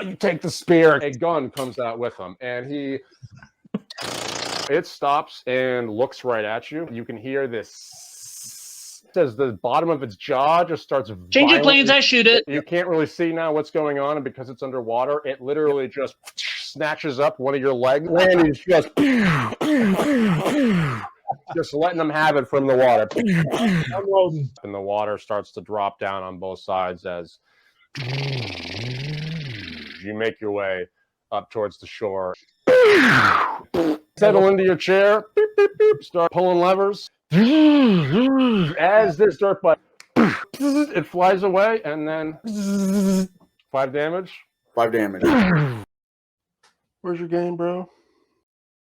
You take the spear. A gun comes out with him, and it stops and looks right at you. You can hear this as the bottom of its jaw just starts Changing planes, I shoot it. You can't really see now what's going on, and because it's underwater, it literally just snatches up one of your legs, and he's just letting them have it from the water. And the water starts to drop down on both sides as you make your way up towards the shore. Settle into your chair. Beep, beep, beep. Start pulling levers. As this dirt bike, it flies away, and then 5 damage. 5 damage. Where's your game, bro?